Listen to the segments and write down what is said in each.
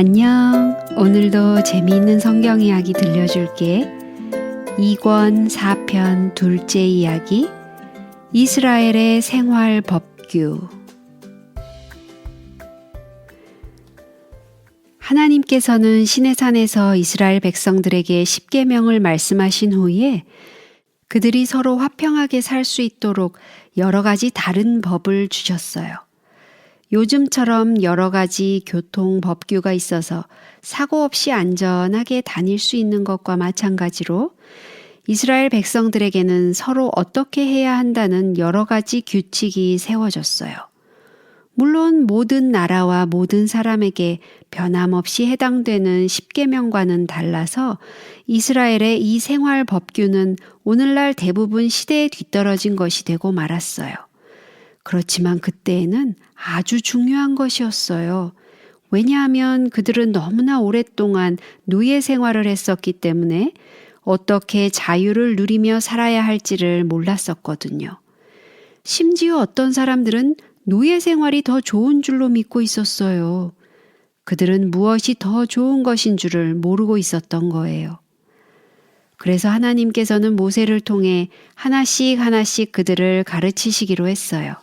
안녕. 오늘도 재미있는 성경 이야기 들려줄게. 2권 4편 둘째 이야기. 이스라엘의 생활 법규. 하나님께서는 시내산에서 이스라엘 백성들에게 십계명을 말씀하신 후에 그들이 서로 화평하게 살 수 있도록 여러 가지 다른 법을 주셨어요. 요즘처럼 여러 가지 교통 법규가 있어서 사고 없이 안전하게 다닐 수 있는 것과 마찬가지로 이스라엘 백성들에게는 서로 어떻게 해야 한다는 여러 가지 규칙이 세워졌어요. 물론 모든 나라와 모든 사람에게 변함없이 해당되는 십계명과는 달라서 이스라엘의 이 생활 법규는 오늘날 대부분 시대에 뒤떨어진 것이 되고 말았어요. 그렇지만 그때에는 아주 중요한 것이었어요. 왜냐하면 그들은 너무나 오랫동안 노예 생활을 했었기 때문에 어떻게 자유를 누리며 살아야 할지를 몰랐었거든요. 심지어 어떤 사람들은 노예 생활이 더 좋은 줄로 믿고 있었어요. 그들은 무엇이 더 좋은 것인 줄을 모르고 있었던 거예요. 그래서 하나님께서는 모세를 통해 하나씩 그들을 가르치시기로 했어요.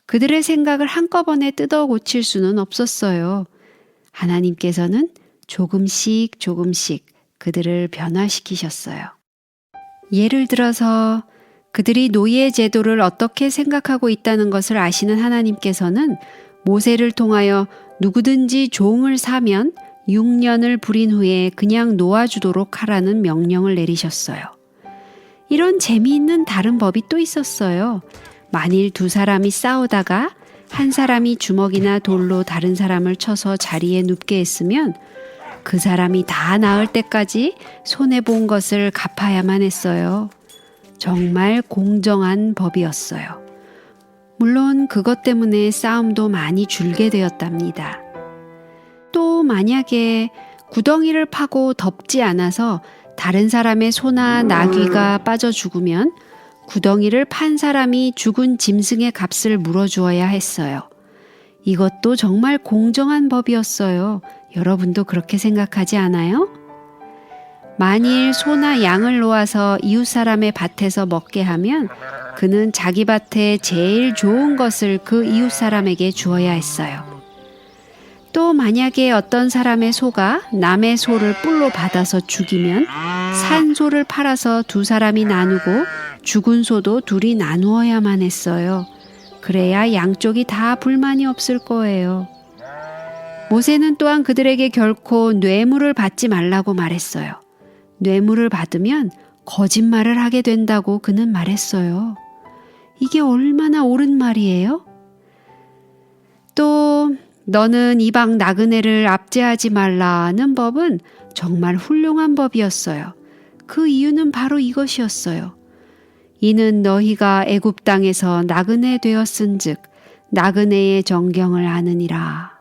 그들의 생각을 한꺼번에 뜯어 고칠 수는 없었어요. 하나님께서는 조금씩 그들을 변화시키셨어요. 예를 들어서 그들이 노예 제도를 어떻게 생각하고 있다는 것을 아시는 하나님께서는 모세를 통하여 누구든지 종을 사면 6년을 부린 후에 그냥 놓아주도록 하라는 명령을 내리셨어요. 이런 재미있는 다른 법이 또 있었어요. 만일 두 사람이 싸우다가 한 사람이 주먹이나 돌로 다른 사람을 쳐서 자리에 눕게 했으면 그 사람이 다 나을 때까지 손해본 것을 갚아야만 했어요. 정말 공정한 법이었어요. 물론 그것 때문에 싸움도 많이 줄게 되었답니다. 또 만약에 구덩이를 파고 덮지 않아서 다른 사람의 소나 나귀가 빠져 죽으면 구덩이를 판 사람이 죽은 짐승의 값을 물어주어야 했어요. 이것도 정말 공정한 법이었어요. 여러분도 그렇게 생각하지 않아요? 만일 소나 양을 놓아서 이웃 사람의 밭에서 먹게 하면 그는 자기 밭에 제일 좋은 것을 그 이웃 사람에게 주어야 했어요. 또 만약에 어떤 사람의 소가 남의 소를 뿔로 받아서 죽이면 산 소를 팔아서 두 사람이 나누고 죽은 소도 둘이 나누어야만 했어요. 그래야 양쪽이 다 불만이 없을 거예요. 모세는 또한 그들에게 결코 뇌물을 받지 말라고 말했어요. 뇌물을 받으면 거짓말을 하게 된다고 그는 말했어요. 이게 얼마나 옳은 말이에요? 또 너는 이방 나그네를 압제하지 말라는 법은 정말 훌륭한 법이었어요. 그 이유는 바로 이것이었어요. 이는 너희가 애굽 땅에서 나그네 되었은즉 나그네의 정경을 아느니라.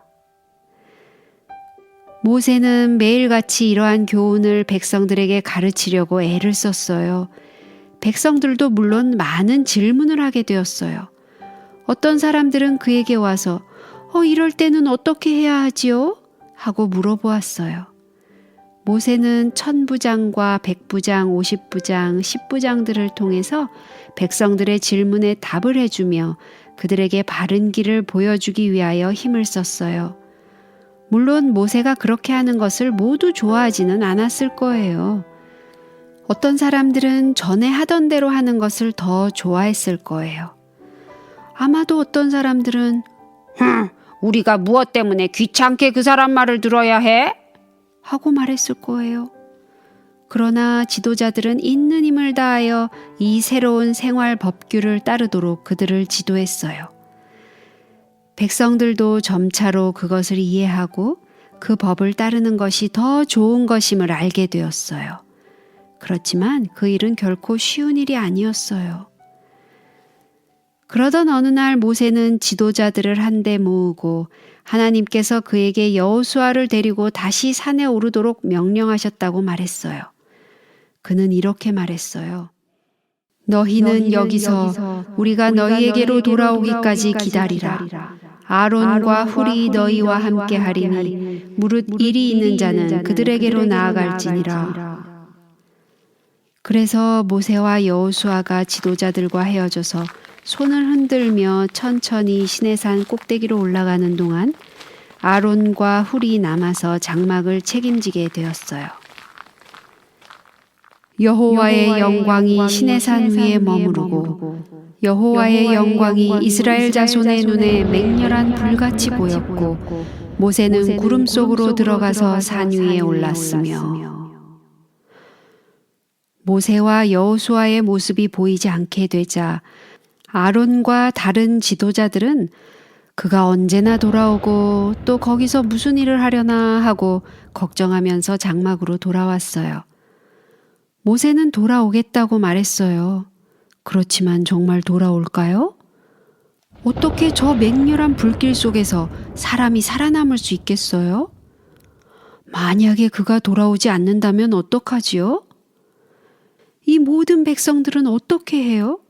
모세는 매일같이 이러한 교훈을 백성들에게 가르치려고 애를 썼어요. 백성들도 물론 많은 질문을 하게 되었어요. 어떤 사람들은 그에게 와서 이럴 때는 어떻게 해야 하지요? 하고 물어보았어요. 모세는 천부장과 백부장, 50부장, 10부장들을 통해서 백성들의 질문에 답을 해주며 그들에게 바른 길을 보여주기 위하여 힘을 썼어요. 물론 모세가 그렇게 하는 것을 모두 좋아하지는 않았을 거예요. 어떤 사람들은 전에 하던 대로 하는 것을 더 좋아했을 거예요. 아마도 어떤 사람들은 우리가 무엇 때문에 귀찮게 그 사람 말을 들어야 해? 하고 말했을 거예요. 그러나 지도자들은 있는 힘을 다하여 이 새로운 생활 법규를 따르도록 그들을 지도했어요. 백성들도 점차로 그것을 이해하고 그 법을 따르는 것이 더 좋은 것임을 알게 되었어요. 그렇지만 그 일은 결코 쉬운 일이 아니었어요. 그러던 어느 날 모세는 지도자들을 한데 모으고 하나님께서 그에게 여호수아를 데리고 다시 산에 오르도록 명령하셨다고 말했어요. 그는 이렇게 말했어요. 너희는 여기서 우리가 너희에게로 돌아오기까지 기다리라. 아론과 훌이 너희와 함께 하리니 무릇 일이 있는 자는 그들에게로 나아갈지니라. 그래서 모세와 여호수아가 지도자들과 헤어져서 손을 흔들며 천천히 시내산 꼭대기로 올라가는 동안 아론과 훌이 남아서 장막을 책임지게 되었어요. 여호와의 영광이 시내산 위에 머무르고 여호와의 영광이 이스라엘 자손의 눈에 맹렬한 불같이 보였고 모세는 구름 속으로 들어가서 산 위에 올랐으며 모세와 여호수아의 모습이 보이지 않게 되자 아론과 다른 지도자들은 그가 언제나 돌아오고 또 거기서 무슨 일을 하려나 하고 걱정하면서 장막으로 돌아왔어요. 모세는 돌아오겠다고 말했어요. 그렇지만 정말 돌아올까요? 어떻게 저 맹렬한 불길 속에서 사람이 살아남을 수 있겠어요? 만약에 그가 돌아오지 않는다면 어떡하지요? 이 모든 백성들은 어떻게 해요?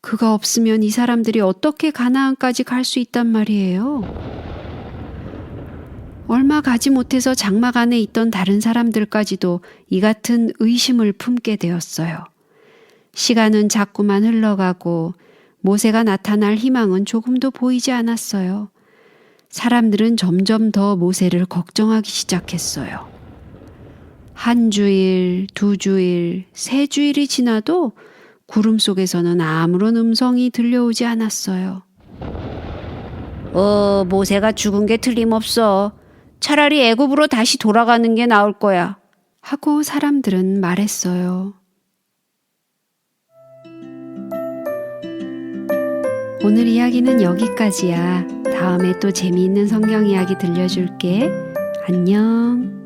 그가 없으면 이 사람들이 어떻게 가나안까지 갈 수 있단 말이에요? 얼마 가지 못해서 장막 안에 있던 다른 사람들까지도 이 같은 의심을 품게 되었어요. 시간은 자꾸만 흘러가고 모세가 나타날 희망은 조금도 보이지 않았어요. 사람들은 점점 더 모세를 걱정하기 시작했어요. 한 주일, 두 주일, 세 주일이 지나도 구름 속에서는 아무런 음성이 들려오지 않았어요. 모세가 죽은 게 틀림없어. 차라리 애굽으로 다시 돌아가는 게 나을 거야. 하고 사람들은 말했어요. 오늘 이야기는 여기까지야. 다음에 또 재미있는 성경 이야기 들려줄게. 안녕.